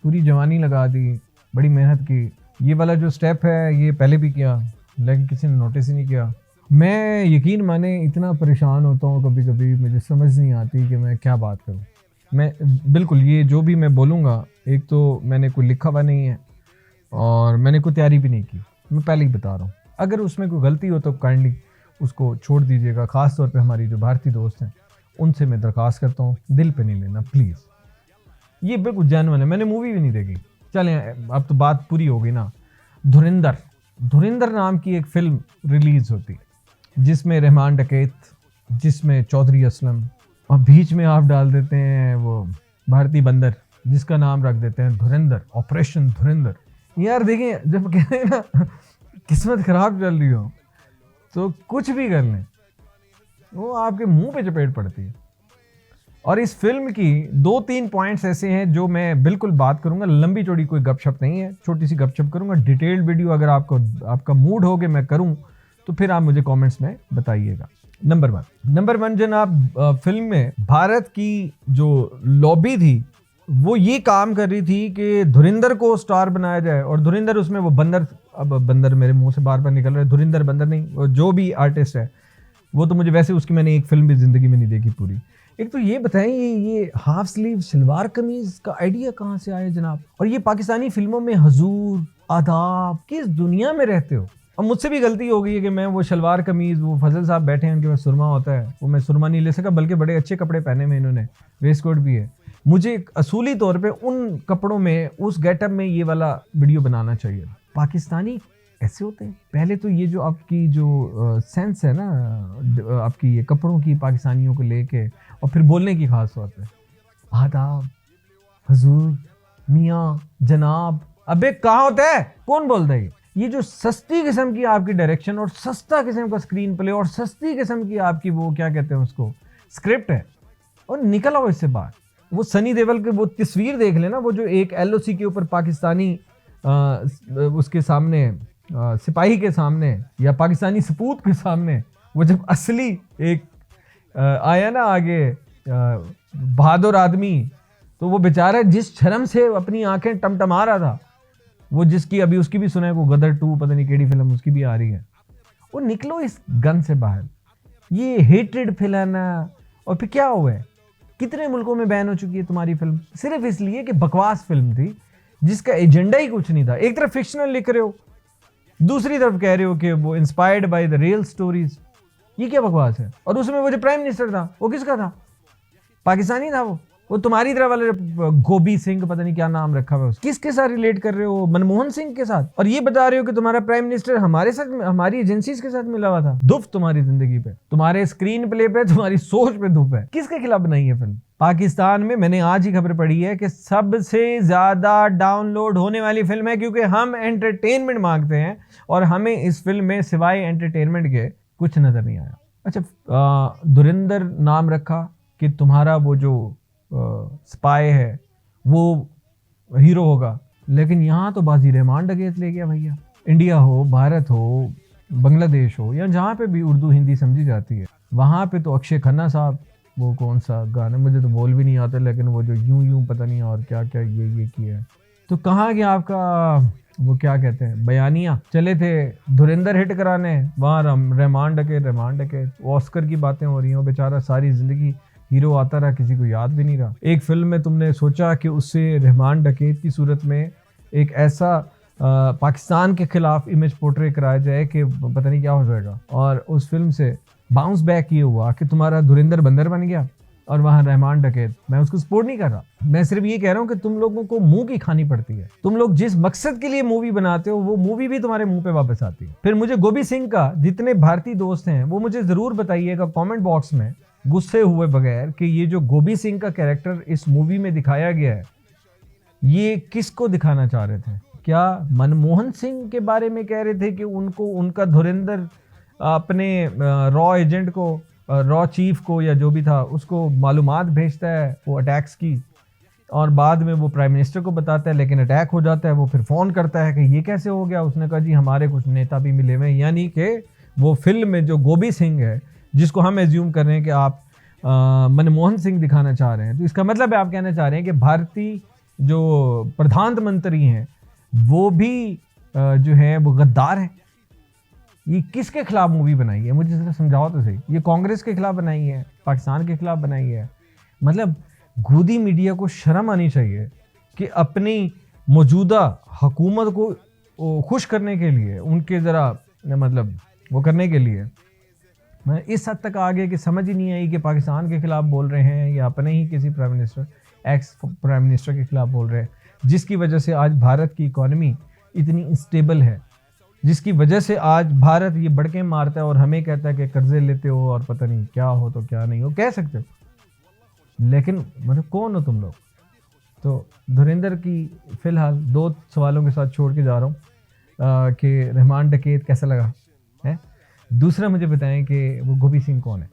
पूरी जवानी लगा दी, बड़ी मेहनत की। ये वाला जो स्टेप है ये पहले भी किया लेकिन किसी ने नोटिस ही नहीं किया। मैं यकीन माने इतना परेशान होता हूँ कभी कभी, मुझे समझ नहीं आती कि मैं क्या बात करूँ। मैं बिल्कुल ये जो भी मैं बोलूँगा, एक तो मैंने कोई लिखा हुआ नहीं है और मैंने कोई तैयारी भी नहीं की, मैं पहले ही बता रहा हूँ। अगर उसमें कोई गलती हो तो काइंडली उसको छोड़ दीजिएगा। ख़ास तौर पे हमारी जो भारतीय दोस्त हैं उनसे मैं दरख्वास्त करता हूँ, दिल पे नहीं लेना प्लीज़। ये बिल्कुल जेन्युइन है, मैंने मूवी भी नहीं देखी। चलें अब तो बात पूरी हो गई ना। धुरिंदर, धुरिंदर नाम की एक फिल्म रिलीज होती जिसमें रहमान डकैत, जिसमें चौधरी असलम, और बीच में आप डाल देते हैं वो भारतीय बंदर जिसका नाम रख देते हैं धुरिंदर, ऑपरेशन धुरिंदर। यार देखिए, जब कहते हैं ना किस्मत खराब चल रही हो तो कुछ भी कर लें वो आपके मुंह पे चपेट पड़ती है। और इस फिल्म की 2-3 पॉइंट्स ऐसे हैं जो मैं बिल्कुल बात करूंगा, लंबी चौड़ी कोई गपशप नहीं है, छोटी सी गपशप करूंगा। डिटेल्ड वीडियो अगर आपका मूड हो कि मैं करूं तो फिर आप मुझे कमेंट्स में बताइएगा। नंबर वन जनाब, फिल्म में भारत की जो लॉबी थी वो ये काम कर रही थी कि धुरिंदर को स्टार बनाया जाए। और धुरिंदर उसमें वो बंदर, अब बंदर मेरे मुंह से बार बार निकल रहा है, धुरिंदर बंदर नहीं, वो जो भी आर्टिस्ट है वो तो मुझे वैसे उसकी मैंने एक फिल्म भी जिंदगी में नहीं देखी पूरी। एक तो ये बताएं ये हाफ स्लीव शलवार कमीज का आइडिया कहाँ से आया जनाब? और ये पाकिस्तानी फिल्मों में हजूर, आदाब, किस दुनिया में रहते हो? अब मुझसे भी गलती हो गई है कि मैं वो शलवार कमीज, वो फजल साहब बैठे हैं उनके पास सुरमा होता है, वो मैं सुरमा नहीं ले सका, बल्कि बड़े अच्छे कपड़े पहने में इन्होंने, वेस्ट कोट भी है। मुझे असूली तौर पे उन कपड़ों में, उस गेटअप में ये वाला वीडियो बनाना चाहिए। पाकिस्तानी ऐसे होते हैं। पहले तो ये जो आपकी जो सेंस है ना आपकी ये कपड़ों की पाकिस्तानियों को लेके, और फिर बोलने की खास तौर पे आदाब, हजूर, मियाँ, जनाब, अबे कहाँ होता है, कौन बोलता है? ये जो सस्ती किस्म की आपकी डायरेक्शन और सस्ता किस्म का स्क्रीन प्ले और सस्ती किस्म की आपकी वो क्या कहते हैं उसको, स्क्रिप्ट है, और निकल आओ इससे बाहर। वो सनी देओल की वो तस्वीर देख लेना, वो जो एक एलओसी के ऊपर पाकिस्तानी उसके सामने सिपाही के सामने या पाकिस्तानी सपूत के सामने वो जब असली एक आया ना आगे बहादुर आदमी, तो वो बेचारा जिस शर्म से अपनी आंखें टमटमा रहा था, वो जिसकी अभी उसकी भी सुना है, वो गदर 2 पता नहीं केड़ी फिल्म उसकी भी आ रही है, वो निकलो इस गन से बाहर। ये हेट्रेड फैलाना, और फिर क्या हुआ है, कितने मुल्कों में बैन हो चुकी है तुम्हारी फिल्म सिर्फ इसलिए कि बकवास फिल्म थी जिसका एजेंडा ही कुछ नहीं था। एक तरफ फिक्शनल लिख रहे हो, दूसरी तरफ कह रहे हो कि वो inspired by the real stories. ये क्या बकवास है? और उसमें वो जो प्राइम मिनिस्टर था वो किसका था? पाकिस्तानी था वो तुम्हारी तरह वाले गोभी सिंह, पता नहीं क्या नाम रखा हुआ है, किसके साथ रिलेट कर रहे हो? मनमोहन सिंह के साथ। और ये बता रहे हो कि तुम्हारा प्राइम मिनिस्टर हमारे साथ, हमारी एजेंसीज के साथ मिला हुआ था। दुफ तुम्हारी जिंदगी पे, तुम्हारे स्क्रीन प्ले पे, तुम्हारी सोच पे दुफ है। किसके खिलाफ बनाई है फिल्म? पाकिस्तान में मैंने आज ही खबर पढ़ी है कि सबसे ज्यादा डाउनलोड होने वाली फिल्म है, क्योंकि हम एंटरटेनमेंट मांगते हैं और हमें इस फिल्म में सिवाय एंटरटेनमेंट के कुछ नजर नहीं आया। अच्छा, धुरिंदर नाम रखा कि तुम्हारा वो जो स्पाई है वो हीरो होगा, लेकिन यहाँ तो बाजी रहमान डकैत ले गया भैया। इंडिया हो, भारत हो, बांग्लादेश हो, या जहाँ पे भी उर्दू हिंदी समझी जाती है, वहाँ पे तो अक्षय खन्ना साहब, वो कौन सा गाना मुझे तो बोल भी नहीं आता, लेकिन वो जो यूं यूं पता नहीं और क्या क्या ये किया है। तो कहाँ गया आपका वो क्या कहते हैं बयानिया? चले थे धुरिंदर हिट कराने, वहाँ रहमान डकैत ऑस्कर की बातें हो रही हैं। बेचारा सारी जिंदगी हीरो आता रहा, किसी को याद भी नहीं रहा। एक फिल्म में तुमने सोचा कि उससे रहमान डकैत की सूरत में एक ऐसा पाकिस्तान के खिलाफ इमेज पोर्ट्रे कराया जाए कि पता नहीं क्या हो जाएगा, और उस फिल्म से बाउंस बैक ये हुआ कि तुम्हारा धुरिंदर बंदर बन गया और वहाँ रहमान डकैत। मैं उसको सपोर्ट नहीं कर रहा, मैं सिर्फ ये कह रहा हूँ कि तुम लोगों को मुंह की खानी पड़ती है। तुम लोग जिस मकसद के लिए मूवी बनाते हो वो मूवी भी तुम्हारे मुंह पे वापस आती है। फिर मुझे गोभी सिंह का जितने भारतीय दोस्त हैं वो मुझे जरूर बताइएगा कमेंट बॉक्स में, गुस्से हुए बगैर, कि ये जो गोभी सिंह का कैरेक्टर इस मूवी में दिखाया गया है ये किसको दिखाना चाह रहे थे? क्या मनमोहन सिंह के बारे में कह रहे थे कि उनको, उनका धुरिंदर अपने रॉ एजेंट को, रॉ चीफ को या जो भी था उसको मालूमात भेजता है वो अटैक्स की, और बाद में वो प्राइम मिनिस्टर को बताता है, लेकिन अटैक हो जाता है। वो फिर फ़ोन करता है कि ये कैसे हो गया? उसने कहा जी हमारे कुछ नेता भी मिले हुए हैं। यानी कि वो फिल्म में जो गोभी सिंह है, जिसको हम एज्यूम कर रहे हैं कि आप मनमोहन सिंह दिखाना चाह रहे हैं, तो इसका मतलब है आप कहना चाह रहे हैं कि भारतीय जो प्रधानमंत्री हैं वो भी जो है वो गद्दार है। ये किसके खिलाफ मूवी बनाई है, मुझे जरा समझाओ तो सही। ये कांग्रेस के खिलाफ बनाई है, पाकिस्तान के खिलाफ बनाई है? मतलब गोदी मीडिया को शर्म आनी चाहिए कि अपनी मौजूदा हुकूमत को खुश करने के लिए, उनके ज़रा मतलब वो करने के लिए मैं इस हद तक आ गया कि समझ ही नहीं आई कि पाकिस्तान के खिलाफ बोल रहे हैं या अपने ही किसी prime minister, ex prime minister के खिलाफ बोल रहे हैं, जिसकी वजह से आज भारत की इकॉनमी इतनी इंस्टेबल है, जिसकी वजह से आज भारत ये बड़के मारता है और हमें कहता है कि कर्जे लेते हो और पता नहीं क्या हो तो क्या नहीं हो, कह सकते हो, लेकिन मतलब कौन हो तुम लोग? तो धुरिंदर की फ़िलहाल 2 सवालों के साथ छोड़ के जा रहा हूँ कि रहमान डकैत कैसा लगा है। दूसरा मुझे बताएं कि वो गोपी सिंह कौन है।